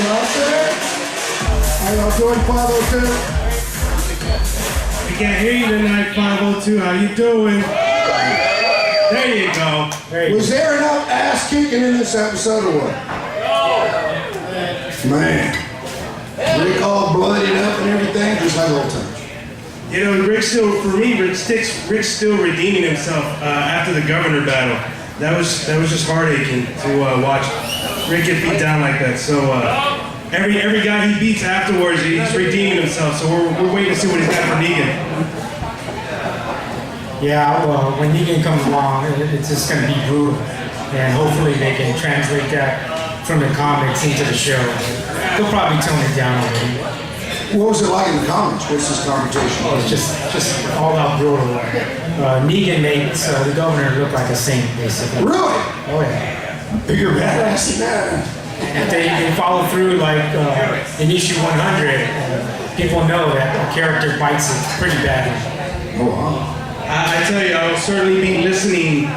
out there? How y'all doing, 502? We can't hear you tonight, 502. How you doing? There you go. Was there enough ass kicking in this episode or what? Man. Rick all bloodied up and everything, just like old times. You know, Rick's still redeeming himself after the governor battle. That was just heartache to watch Rick get beat down like that. So every guy he beats afterwards, he's redeeming himself. So we're waiting to see what he's got for Negan. Yeah, well, when Negan comes along, it's just going to be brutal, and hopefully they can translate that from the comics into the show. They'll probably tone it down a little. What was it like in the comics? What's this conversation? Oh, it's just all out brutal. Negan makes the governor look like a saint, basically. Really? Oh yeah. Bigger badass than that. If they follow through like in issue 100, people know that the character bites it pretty badly. Oh wow. I tell you, I will certainly be listening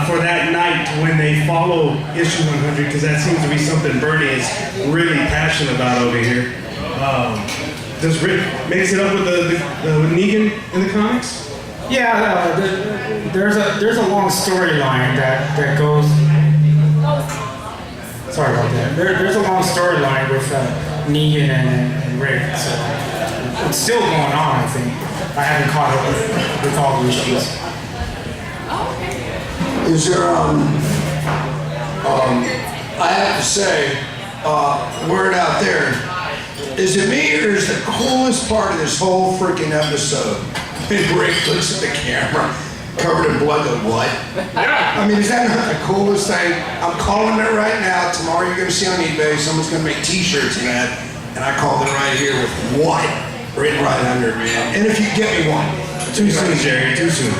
for that night when they follow issue 100, because that seems to be something Bernie is really passionate about over here. Does Rick mix it up with the Negan in the comics? Yeah, there's a long storyline that goes. Sorry about that. There's a long storyline with Negan and Rick, so it's still going on. I think I haven't caught up with all the issues. Is there I have to say, word out there. Is it me or is the coolest part of this whole freaking episode when Rick looks at the camera covered in blood, go, what? Yeah. I mean, is that not the coolest thing? I'm calling it right now. Tomorrow you're going to see on eBay, someone's going to make t-shirts of that. And I called it right here with what written right under it, man. And if you get me one. Too soon, Jerry, too soon.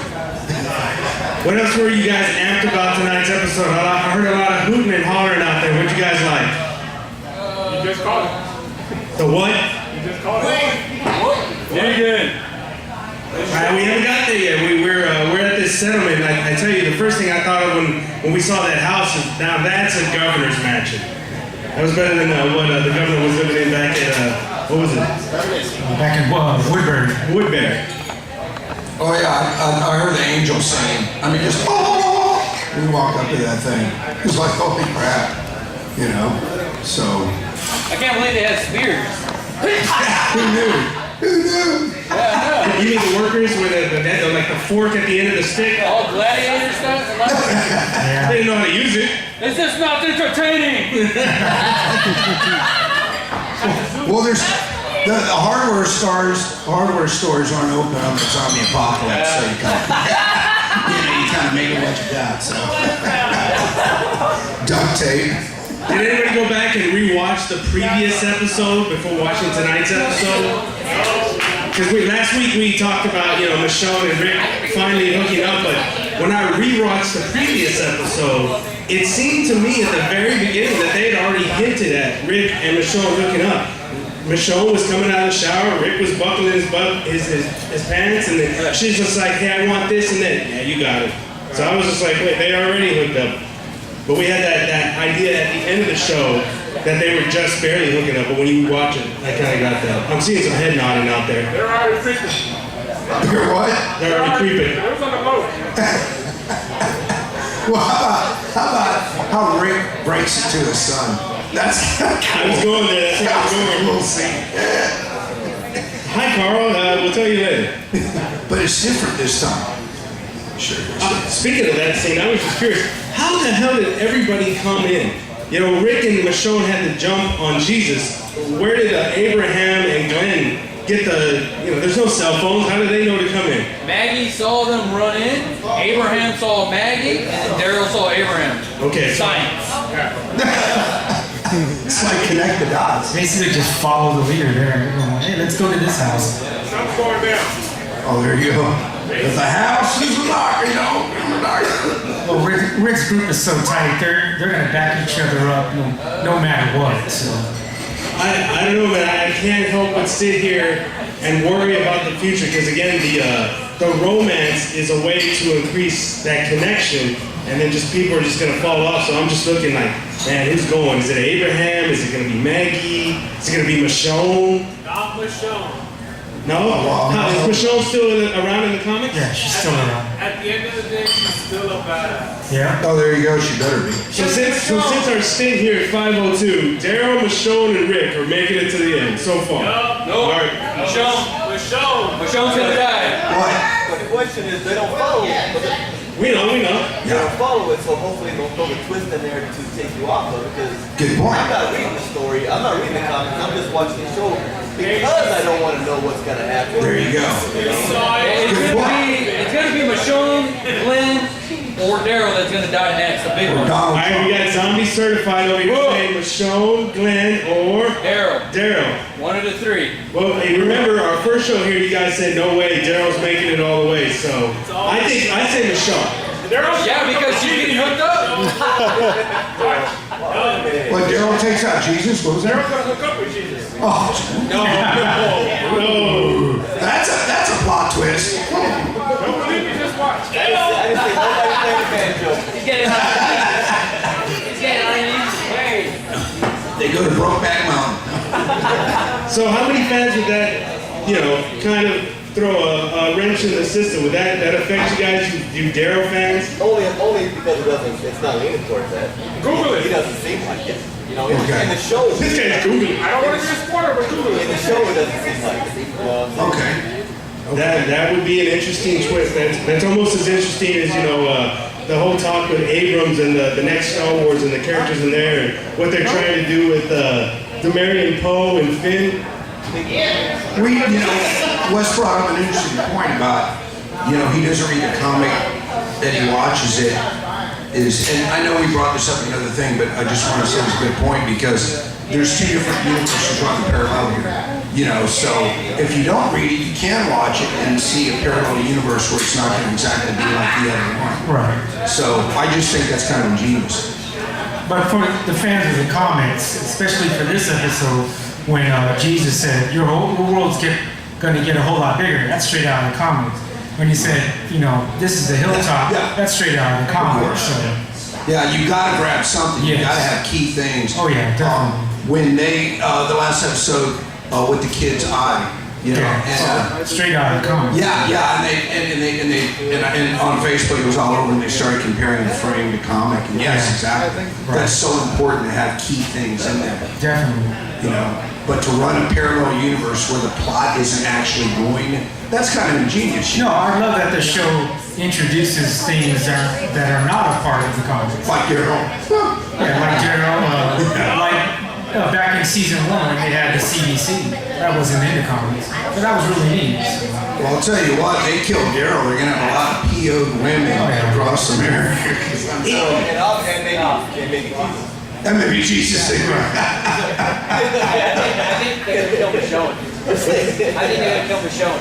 What else were you guys amped about tonight's episode? I heard a lot of hooting and hollering out there. What'd you guys like? You just called it. The what? You just called it. Very good. We haven't got there yet. We're at this settlement. I tell you, the first thing I thought of when we saw that house is, now that's a governor's mansion. That was better than what the governor was living in back at, what was it? Back in Woodbury. Oh yeah, I heard the angel singing. I mean, just oh! We walked up to that thing. It was like, holy crap, you know. So. I can't believe they had spears. Who knew? Who knew? Yeah, You mean the workers with like the fork at the end of the stick? all gladiator stuff. They didn't know how to use it. Is this not entertaining? Well, there's the hardware stores aren't open on the zombie apocalypse, so you kind of make it what you got. So duct tape. Did anybody go back and rewatch the previous episode before watching tonight's episode? Because last week we talked about, Michonne and Rick finally hooking up, but when I rewatched the previous episode, it seemed to me at the very beginning that they had already hinted at Rick and Michonne hooking up. Michonne was coming out of the shower, Rick was buckling his pants, and then she's just like, hey, I want this and that. Yeah, you got it. So I was just like, wait, they already hooked up. But we had that idea at the end of the show that they were just barely hooking up, but when you watch it, I kind of got that. I'm seeing some head nodding out there. They're already creeping. You're what? They're already creeping. It was on the boat. Well, how about how Rick breaks it to his son? That's I was going there. That's where I was going. We'll see. Hi, Carl. We'll tell you later. But it's different this time. Sure. Speaking of that scene, I was just curious. How the hell did everybody come in? Rick and Michonne had to jump on Jesus. Where did Abraham and Glenn get there's no cell phones. How did they know to come in? Maggie saw them run in. Abraham saw Maggie, and Daryl saw Abraham. Okay. Science. It's like connect the dots. Basically, just follow the leader there. Hey, let's go to this house. Something's going down. Oh, there you go. If the house is locked, Well, Rick's group is so tight; they're gonna back each other up no matter what. So I don't know, man. I can't help but sit here and worry about the future because again, the romance is a way to increase that connection, and then just people are just gonna fall off. So I'm just looking like, man, who's going? Is it Abraham? Is it gonna be Maggie? Is it gonna be Michonne? Not Michonne. No? How, is Michonne still around in the comics? Yeah, she's still around. At the end of the day, she's still a badass. Yeah. Oh, there you go. She better be. So since our stint here at 502, Daryl, Michonne, and Rick are making it to the end so far. No. All right. Michonne's gonna die. What? But the question is, they don't follow it. We know. They don't follow it, so hopefully they'll throw a twist in there to take you off of it. Because Good point. I'm not reading the story, I'm not reading the comics, I'm just watching the show because I don't want to know what's gonna happen. There you go. It's gonna be Michonne, Glenn, or Daryl that's gonna die next. The big one. All right, we got zombie certified over here saying Michonne, Glenn, or Daryl. One of the three. Well, hey, remember our first show here, you guys said no way, Daryl's making it all the way. So I say Michonne. Yeah, because she's getting hooked up. What, Daryl takes out Jesus? What was that? Daryl's gonna hook up with Jesus. Oh, No. that's a plot twist. Don't believe me, just watch. I didn't say nobody playing the banjo. He's getting on his way. They go to Brokeback Mountain. So how many fans would that, kind of throw a wrench in the system? Would that affect you guys, you Daryl fans? Only because it's not leaning towards that. Google He it. doesn't seem like it. You know, Okay. in the show, This guy's Googling. I don't want to be a spoiler, but Google in the it. show it doesn't seem like it. You know what I'm saying? Okay. That would be an interesting twist. That's almost as interesting as, the whole talk with Abrams and the next Star Wars and the characters in there and what they're trying to do with Demarion Poe and Finn. Wes brought up an interesting point about, he doesn't read the comic, that he watches it, and I know we brought this up in another thing, but I just want to say it's a good point because there's two different universes running parallel here. So if you don't read it, you can watch it and see a parallel universe where it's not going to exactly be like the other one. Right. So I just think that's kind of ingenious. But for the fans of the comics, especially for this episode, when Jesus said, your world's going to get a whole lot bigger, that's straight out of the comics. When he said, this is the hilltop, that's straight out of the comics. So. Yeah, you got to grab something. You Yes. got to have key things. Oh, yeah, definitely. When they, the last episode with the kid's eye, and, straight out of the comics. yeah, and on Facebook it was all over, and they started comparing the frame to comic. And yes, exactly. Right. That's so important to have key things in there. Definitely. But to run a parallel universe where the plot isn't actually going, that's kind of ingenious. No, I love that the show introduces things that are not a part of the comics. Like your own. Yeah, like back in season 1, they had the CDC. That wasn't in the comics, but that was really neat. So. Well, I'll tell you what, they killed Daryl. They're going to have a lot of PO'd women across America. And maybe Jesus. That may be Jesus. I think they're gonna kill Michonne. I think they're gonna kill Michonne.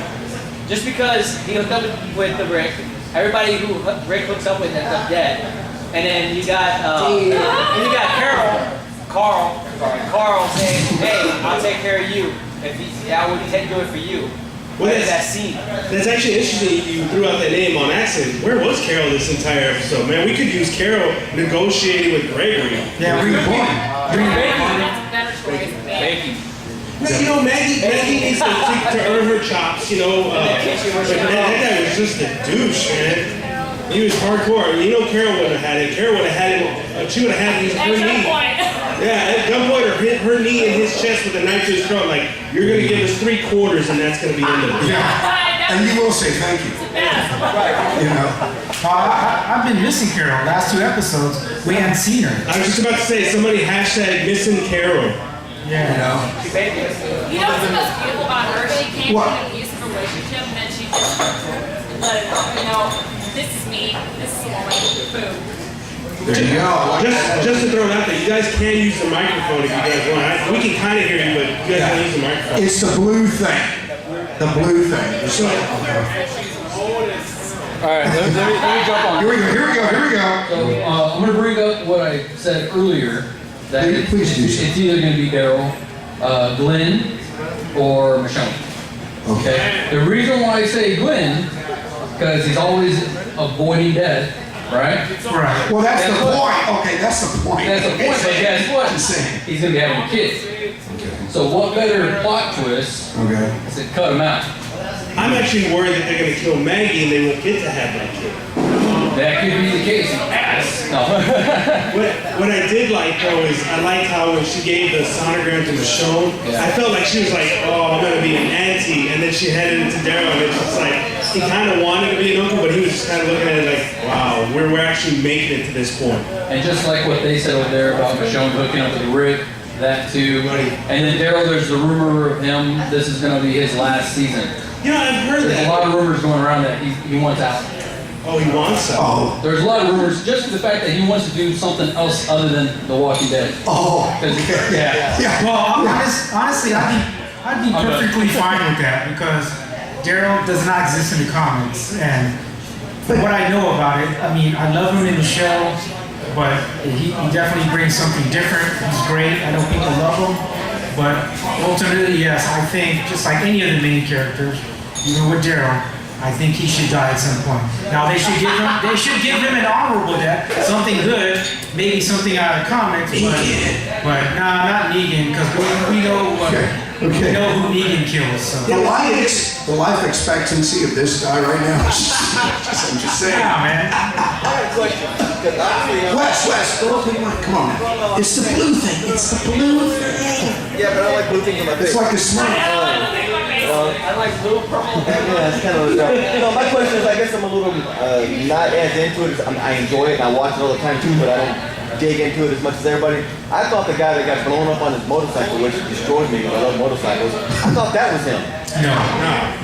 Just because he hooked up with the Rick, everybody who Rick hooks up with ends up dead. And then you got Carl saying, "Hey, I'll take care of you. I would do it for you." Well, That scene. That's actually interesting you threw out that name on accident. Where was Carol this entire episode? Man, we could use Carol negotiating with Gregory. Yeah, Baking. Maggie needs to earn her chops, but that guy was just a douche, man. He was hardcore. Carol wouldn't have had it. Carol would have had him. She would have had his her knee. Yeah, at gunpoint or hit her knee in his chest with a knife to his throat. Like, you're going to give us 3/4 and that's going to be the end of it. Yeah. And you will say thank you. I've been missing Carol. Last 2 episodes, we hadn't seen her. I was just about to say, somebody hashtag missing Carol. Yeah. What's the most beautiful about her? She came from an abusive relationship and then she just let it go. This is me. This is a woman. Boom. There you go. Just to throw it out there, you guys can use the microphone if you guys want. We can kind of hear you, but you guys can use the microphone. It's the blue thing. The blue thing. It's like, All right, let me jump on. Here we go. So I'm going to bring up what I said earlier. That Please do so. it's either going to be Daryl, Glenn, or Michonne. Okay. The reason why I say Glenn because he's always avoiding death, right? Right. Well, that's the Guess what? point. Okay, that's the point. That's the point, but guess what? Just saying. He's gonna be having a kid. So what better plot twist Okay. is to cut him out? I'm actually worried that they're going to kill Maggie and they won't get to have that kid. That could be the case. Ass. No. What I did like though is I liked how when she gave the sonogram to Michonne, Yeah. I felt like she was like, oh, I'm gonna be an auntie, and then she headed into Daryl, and it's just like he kind of wanted to be an uncle, but he was just kind of looking at it like, wow, we're actually making it to this point. And just like what they said over there about Michonne hooking up with Rick, that too. And then Daryl, there's the rumor of him. This is gonna be his last season. You know, I've heard There's a that. lot of rumors going around that he wants out. Oh, he wants some. Oh. There's a lot of rumors just the fact that he wants to do something else other than The Walking Dead. Oh. 'Cause Okay. yeah. Yeah. Well, honestly, I'd be perfectly fine with that because Daryl does not exist in the comics, and from what I know about it, I mean, I love him in the show, but he definitely brings something different. He's great. I know people love him, but ultimately, yes, I think just like any of the main characters, even with Daryl, I think he should die at some point. Now they should give him an honorable death, something good, maybe something out of comics, but nah, not Negan, because we know we know who Negan kills. So. The life expectancy of this guy right now. I'm just saying. Yeah, man. I got a question. Because obviously, Wes, go to the mic. Come on, man. It's the blue thing. It's the blue thing. yeah, but I like blue things on my face. It's like a smile. I like blue purple. Yeah, it's kind of no. My question is, I guess I'm a little not as into it. I enjoy it and I watch it all the time too, but I don't dig into it as much as everybody. I thought the guy that got blown up on his motorcycle, which destroyed me because I love motorcycles, I thought that was him. No.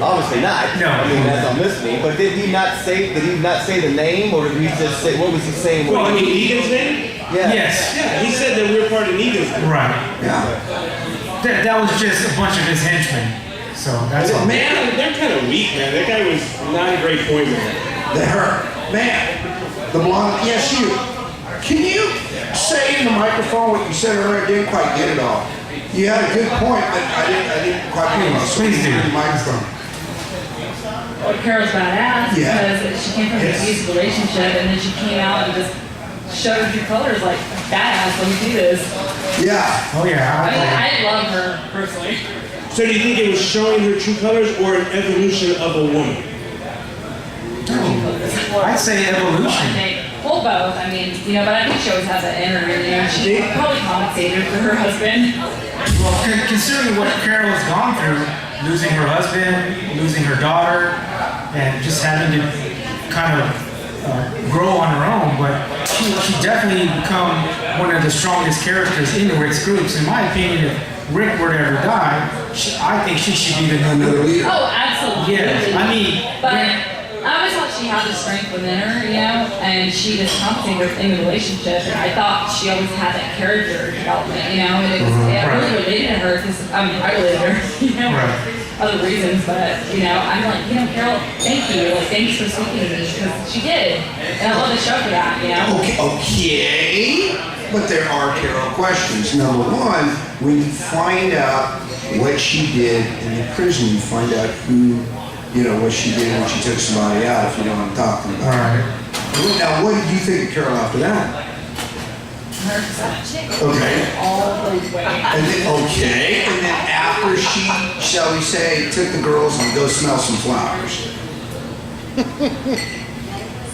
Obviously not. No. I mean, as I'm listening, but did he not say the name, or did he just say what was he saying? Well, I mean, Negan's name? Yeah. Yes. Yeah, he said that we're part of Negan's group. Right. Yeah. That was just a bunch of his henchmen. So that's all. Man, they're kind of weak, man. That guy was not a great point man. They hurt. Man. The blonde. Yes, you. Can you say in the microphone what you said earlier? I didn't quite get it all. You had a good point, but I didn't quite get it all. So Please do. the microphone. Well, Carol's badass Yeah. because she came from an abusive relationship and then she came out and just showed her true colors like, badass, let me do this. Yeah. Oh yeah. I mean, I love her personally. So do you think it was showing her true colors or an evolution of a woman? I'd say evolution. Well, both. I mean, but I think she always had that energy. She probably compensated for her husband. Well, considering what Carol has gone through, losing her husband, losing her daughter, and just having to kind of grow on her own, but she definitely become one of the strongest characters in Rick's groups. In my opinion, if Rick were to ever die, I think she should be the Another leader. Oh, absolutely. Yeah, I mean, But I always thought she had the strength within her, and she just compensated in the relationship. And I thought she always had that character development, and it really related to her because I related to her, Right. other reasons. But I'm like, Carol, thank you, like thanks for speaking to me because she did, and I love the show for that, Okay. But there are Carol questions. Number one, when you find out what she did in the prison, you find out who, what she did when she took somebody out, if you know what I'm talking about. all right. Now, what did you think of Carol after that? Okay. all the way. And then after she, shall we say, took the girls and go smell some flowers.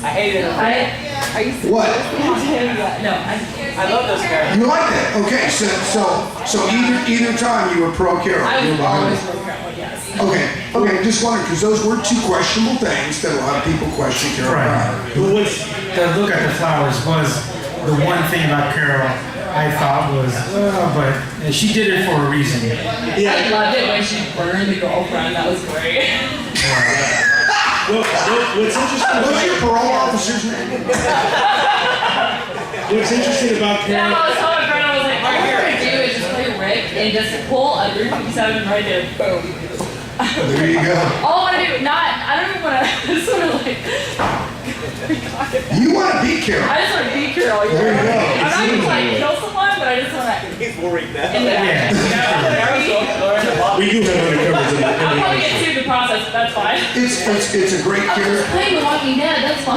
I hated her. I used to What? no, I love those guys. You like that? Okay, so either time you were pro Carol. I You were was behind always her. with Carol, yes. Okay, just wondering, because those were two questionable things that a lot of people question Carol Right. about. Well, what's The look at the flowers was the one thing about Carol I thought was, but she did it for a reason. I loved it when she burned the girlfriend. That was great. what's interesting? What's your parole officer's name? What's interesting about Yeah, Carol? I was telling a friend, I was like, all we're gonna do is just play Rick and just pull a 357 right there. Boom. There you go. All I want to do, I don't even want to sort of like. You want to be Carol. I just want to be Carol. There you go. I'm not gonna like kill someone, but I just want to. He's worried now. Yeah. We do have undercovers in the I'll probably get sued in the process, but that's fine. It's a great character. Playing The Walking Dead, that's fine.